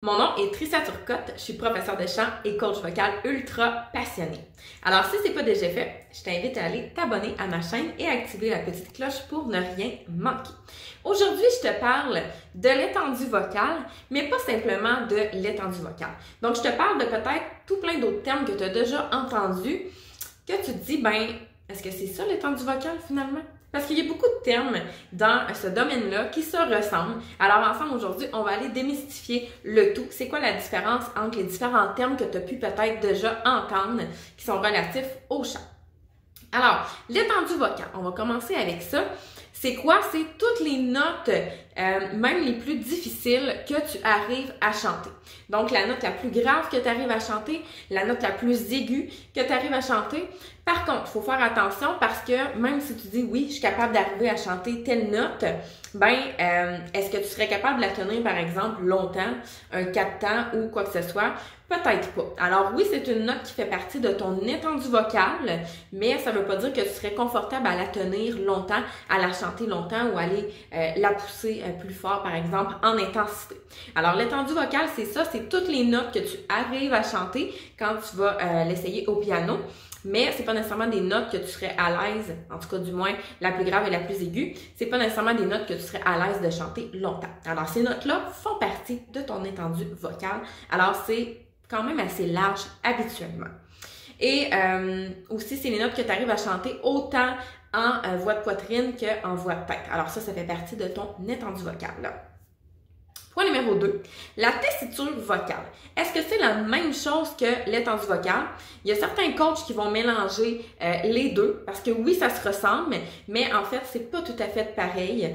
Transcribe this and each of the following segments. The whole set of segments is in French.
Mon nom est Tricia Turcotte, je suis professeure de chant et coach vocal ultra passionnée. Alors si c'est pas déjà fait, je t'invite à aller t'abonner à ma chaîne et activer la petite cloche pour ne rien manquer. Aujourd'hui, je te parle de l'étendue vocale, mais pas simplement de l'étendue vocale. Donc je te parle de peut-être tout plein d'autres termes que tu as déjà entendus, que tu te dis, ben, est-ce que c'est ça l'étendue vocale finalement? Parce qu'il y a beaucoup de termes dans ce domaine-là qui se ressemblent. Alors ensemble, aujourd'hui, on va aller démystifier le tout. C'est quoi la différence entre les différents termes que tu as pu peut-être déjà entendre qui sont relatifs au chant? Alors, l'étendue vocale, on va commencer avec ça. C'est quoi? C'est toutes les notes, même les plus difficiles, que tu arrives à chanter. Donc, la note la plus grave que tu arrives à chanter, la note la plus aiguë que tu arrives à chanter. Par contre, il faut faire attention parce que même si tu dis « oui, je suis capable d'arriver à chanter telle note », ben, est-ce que tu serais capable de la tenir, par exemple, longtemps, un 4 temps ou quoi que ce soit? Peut-être pas. Alors oui, c'est une note qui fait partie de ton étendue vocale, mais ça ne veut pas dire que tu serais confortable à la tenir longtemps, à la chanter longtemps ou aller la pousser plus fort, par exemple, en intensité. Alors l'étendue vocale, c'est ça, c'est toutes les notes que tu arrives à chanter quand tu vas l'essayer au piano. Mais c'est pas nécessairement des notes que tu serais à l'aise, en tout cas du moins la plus grave et la plus aiguë, c'est pas nécessairement des notes que tu serais à l'aise de chanter longtemps. Alors ces notes-là font partie de ton étendue vocale, alors c'est quand même assez large habituellement. Et aussi, c'est les notes que tu arrives à chanter autant en voix de poitrine qu'en voix de tête. Alors ça fait partie de ton étendue vocale. Point numéro 2, la tessiture vocale. Est-ce que c'est la même chose que l'étendue vocale? Il y a certains coachs qui vont mélanger les deux parce que oui, ça se ressemble, mais en fait, c'est pas tout à fait pareil.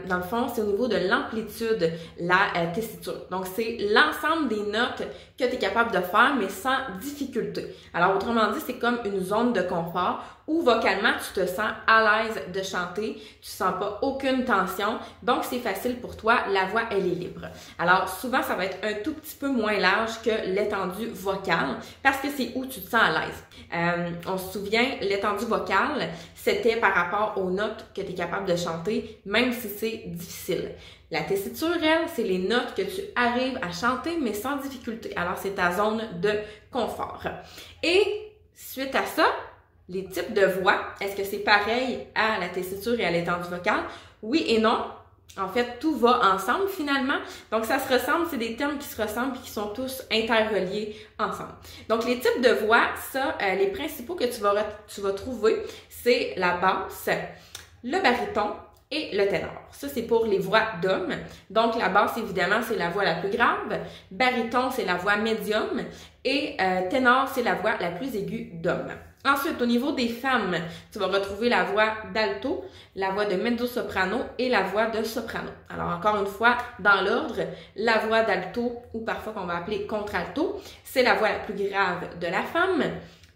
Dans le fond, c'est au niveau de l'amplitude, la tessiture. Donc, c'est l'ensemble des notes que tu es capable de faire, mais sans difficulté. Alors, autrement dit, c'est comme une zone de confort où vocalement, tu te sens à l'aise de chanter, tu sens pas aucune tension, donc c'est facile pour toi, la voix, elle est libre. Alors, souvent, ça va être un tout petit peu moins large que l'étendue vocale, parce que c'est où tu te sens à l'aise. On se souvient, l'étendue vocale, c'était par rapport aux notes que tu es capable de chanter, même si c'est difficile. La tessiture, elle, c'est les notes que tu arrives à chanter, mais sans difficulté. Alors, c'est ta zone de confort. Et suite à ça, les types de voix, est-ce que c'est pareil à la tessiture et à l'étendue vocale? Oui et non. En fait, tout va ensemble finalement. Donc, ça se ressemble, c'est des termes qui se ressemblent et qui sont tous interreliés ensemble. Donc, les types de voix, ça, les principaux que tu vas trouver, c'est la basse, le baryton et le ténor. Ça, c'est pour les voix d'hommes. Donc, la basse, évidemment, c'est la voix la plus grave. Baryton, c'est la voix médium. Et ténor, c'est la voix la plus aiguë d'homme. Ensuite, au niveau des femmes, tu vas retrouver la voix d'alto, la voix de mezzo-soprano et la voix de soprano. Alors, encore une fois, dans l'ordre, la voix d'alto, ou parfois qu'on va appeler contralto, c'est la voix la plus grave de la femme.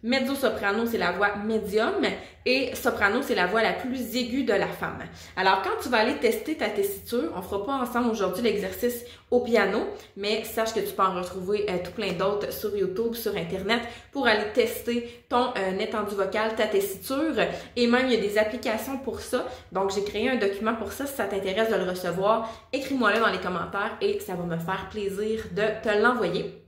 Mezzo-soprano, c'est la voix médium et soprano, c'est la voix la plus aiguë de la femme. Alors, quand tu vas aller tester ta tessiture, on fera pas ensemble aujourd'hui l'exercice au piano, mais sache que tu peux en retrouver tout plein d'autres sur YouTube, sur Internet pour aller tester ton étendue vocale, ta tessiture et même il y a des applications pour ça. Donc, j'ai créé un document pour ça. Si ça t'intéresse de le recevoir, écris-moi-le dans les commentaires et ça va me faire plaisir de te l'envoyer.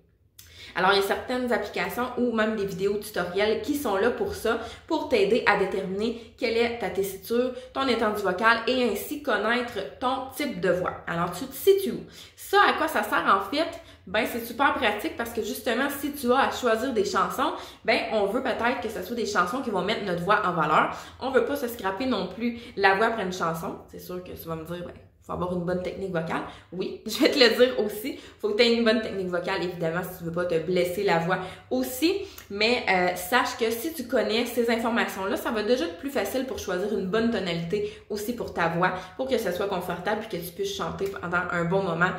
Alors, il y a certaines applications ou même des vidéos tutoriels qui sont là pour ça, pour t'aider à déterminer quelle est ta tessiture, ton étendue vocale et ainsi connaître ton type de voix. Alors, tu te situes où? Ça, à quoi ça sert en fait? Ben, c'est super pratique parce que justement, si tu as à choisir des chansons, ben, on veut peut-être que ce soit des chansons qui vont mettre notre voix en valeur. On veut pas se scraper non plus la voix après une chanson. C'est sûr que tu vas me dire, ben, faut avoir une bonne technique vocale. Oui, je vais te le dire aussi. Faut que tu aies une bonne technique vocale, évidemment, si tu veux pas te blesser la voix aussi. Mais sache que si tu connais ces informations-là, ça va déjà être plus facile pour choisir une bonne tonalité aussi pour ta voix, pour que ce soit confortable et que tu puisses chanter pendant un bon moment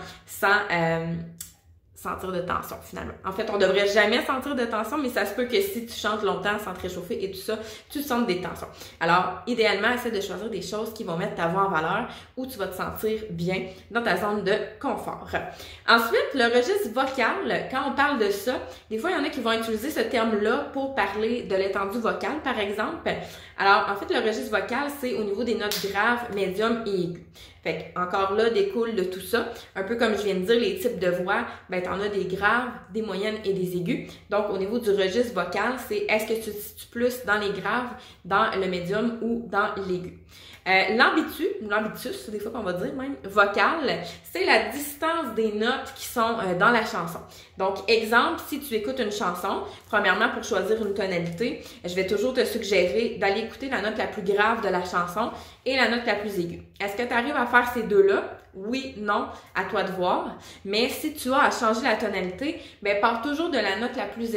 sentir de tension, finalement. En fait, on devrait jamais sentir de tension, mais ça se peut que si tu chantes longtemps sans te réchauffer et tout ça, tu sentes des tensions. Alors, idéalement, essaie de choisir des choses qui vont mettre ta voix en valeur où tu vas te sentir bien dans ta zone de confort. Ensuite, le registre vocal, quand on parle de ça, des fois, il y en a qui vont utiliser ce terme-là pour parler de l'étendue vocale, par exemple. Alors, en fait, le registre vocal, c'est au niveau des notes graves, médium et aiguës. Fait encore là, découle de tout ça. Un peu comme je viens de dire, les types de voix, ben, t'en as des graves, des moyennes et des aiguës. Donc, au niveau du registre vocal, c'est est-ce que tu te situes plus dans les graves, dans le médium ou dans l'aigu. L'ambitus, ou l'ambitus, des fois qu'on va dire même, vocal, c'est la distance des notes qui sont dans la chanson. Donc, exemple, si tu écoutes une chanson, premièrement, pour choisir une tonalité, je vais toujours te suggérer d'aller écouter la note la plus grave de la chanson et la note la plus aiguë. Est-ce que tu arrives à faire ces deux-là? Oui, non, à toi de voir. Mais si tu as à changer la tonalité, ben pars toujours de la note la plus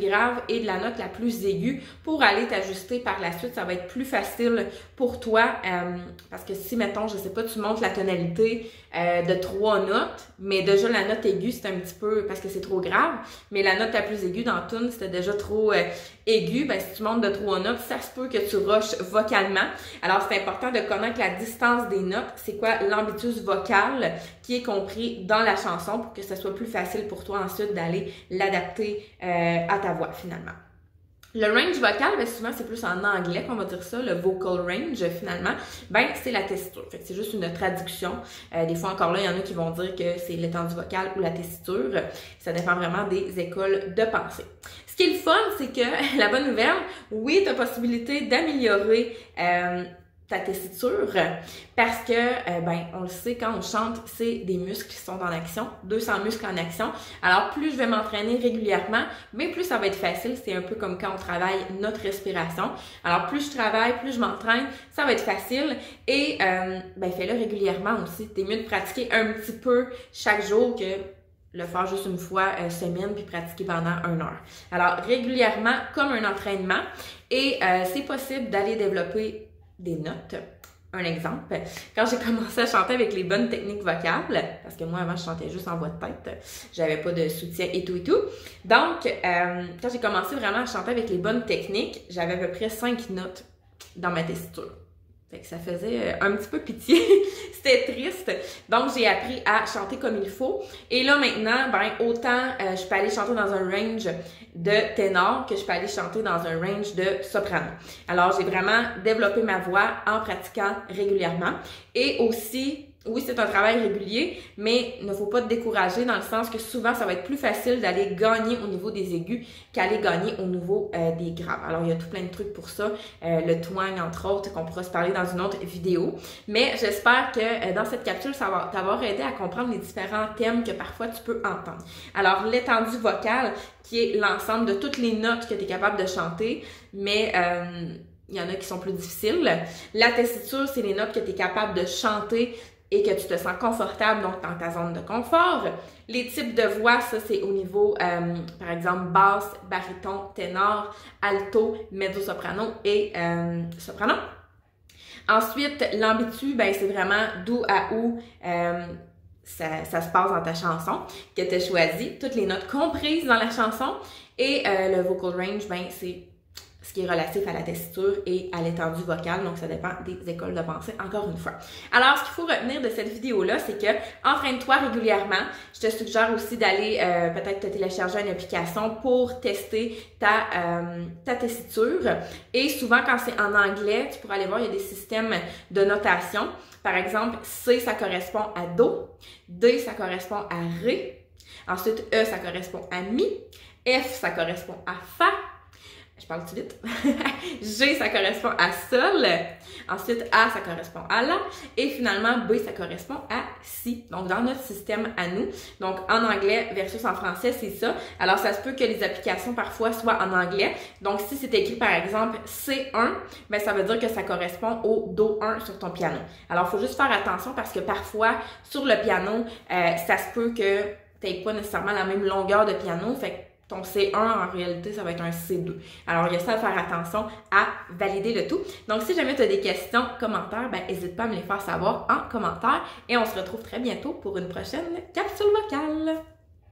grave et de la note la plus aiguë pour aller t'ajuster par la suite. Ça va être plus facile pour toi parce que si, mettons, je sais pas, tu montes la tonalité de 3 notes, mais déjà la note aiguë, c'est un petit peu parce que c'est trop grave, mais la note la plus aiguë dans la tune, c'était déjà trop aiguë, ben si tu montes de 3 notes, ça se peut que tu rushes vocalement. Alors, c'est important de connaître la distance des notes. C'est quoi l'ambitus vocal qui est compris dans la chanson pour que ce soit plus facile pour toi ensuite d'aller l'adapter à ta voix finalement. Le range vocal, ben souvent c'est plus en anglais qu'on va dire ça, le vocal range finalement, ben c'est la tessiture. Fait que c'est juste une traduction. Des fois encore là, il y en a qui vont dire que c'est l'étendue vocale ou la tessiture. Ça dépend vraiment des écoles de pensée. Ce qui est le fun, c'est que la bonne nouvelle, oui, tu as possibilité d'améliorer ta tessiture parce que, ben, on le sait, quand on chante, c'est des muscles qui sont en action, 200 muscles en action. Alors, plus je vais m'entraîner régulièrement, mais plus ça va être facile. C'est un peu comme quand on travaille notre respiration. Alors, plus je travaille, plus je m'entraîne, ça va être facile. Et, ben, fais-le régulièrement aussi. T'es mieux de pratiquer un petit peu chaque jour que le faire juste une fois semaine puis pratiquer pendant 1 heure. Alors, régulièrement, comme un entraînement. Et c'est possible d'aller développer des notes. Un exemple, quand j'ai commencé à chanter avec les bonnes techniques vocales, parce que moi avant je chantais juste en voix de tête, j'avais pas de soutien et tout. Donc, quand j'ai commencé vraiment à chanter avec les bonnes techniques, j'avais à peu près 5 notes dans ma tessiture. Fait que ça faisait un petit peu pitié. C'était triste. Donc, j'ai appris à chanter comme il faut. Et là, maintenant, ben, autant je peux aller chanter dans un range de ténor que je peux aller chanter dans un range de soprano. Alors, j'ai vraiment développé ma voix en pratiquant régulièrement. Et aussi, oui, c'est un travail régulier, mais il ne faut pas te décourager dans le sens que souvent, ça va être plus facile d'aller gagner au niveau des aigus qu'aller gagner au niveau des graves. Alors, il y a tout plein de trucs pour ça, le twang, entre autres, qu'on pourra se parler dans une autre vidéo. Mais j'espère que dans cette capsule, ça va t'avoir aidé à comprendre les différents thèmes que parfois tu peux entendre. Alors, l'étendue vocale, qui est l'ensemble de toutes les notes que tu es capable de chanter, mais il y en a qui sont plus difficiles. La tessiture, c'est les notes que tu es capable de chanter et que tu te sens confortable, donc dans ta zone de confort. Les types de voix, ça c'est au niveau, par exemple, basse, baryton, ténor, alto, mezzo-soprano et soprano. Ensuite, l'ambitus, ben c'est vraiment d'où à où ça se passe dans ta chanson que tu as choisi, toutes les notes comprises dans la chanson. Et le vocal range, ben c'est ce qui est relatif à la tessiture et à l'étendue vocale, donc ça dépend des écoles de pensée, encore une fois. Alors, ce qu'il faut retenir de cette vidéo-là, c'est que entraîne-toi régulièrement. Je te suggère aussi d'aller peut-être te télécharger une application pour tester ta tessiture. Et souvent, quand c'est en anglais, tu pourras aller voir, il y a des systèmes de notation. Par exemple, C, ça correspond à Do. D, ça correspond à Ré. Ensuite, E, ça correspond à Mi. F, ça correspond à Fa. Je parle tout vite. G, ça correspond à Sol. Ensuite, A, ça correspond à La. Et finalement, B, ça correspond à Si. Donc, dans notre système à nous. Donc, en anglais versus en français, c'est ça. Alors, ça se peut que les applications, parfois, soient en anglais. Donc, si c'est écrit, par exemple, C1, ben ça veut dire que ça correspond au Do1 sur ton piano. Alors, il faut juste faire attention parce que parfois, sur le piano, ça se peut que tu n'aies pas nécessairement la même longueur de piano. Fait que ton C1, en réalité, ça va être un C2. Alors, il y a ça à faire attention à valider le tout. Donc, si jamais tu as des questions, commentaires, ben n'hésite pas à me les faire savoir en commentaire. Et on se retrouve très bientôt pour une prochaine capsule vocale.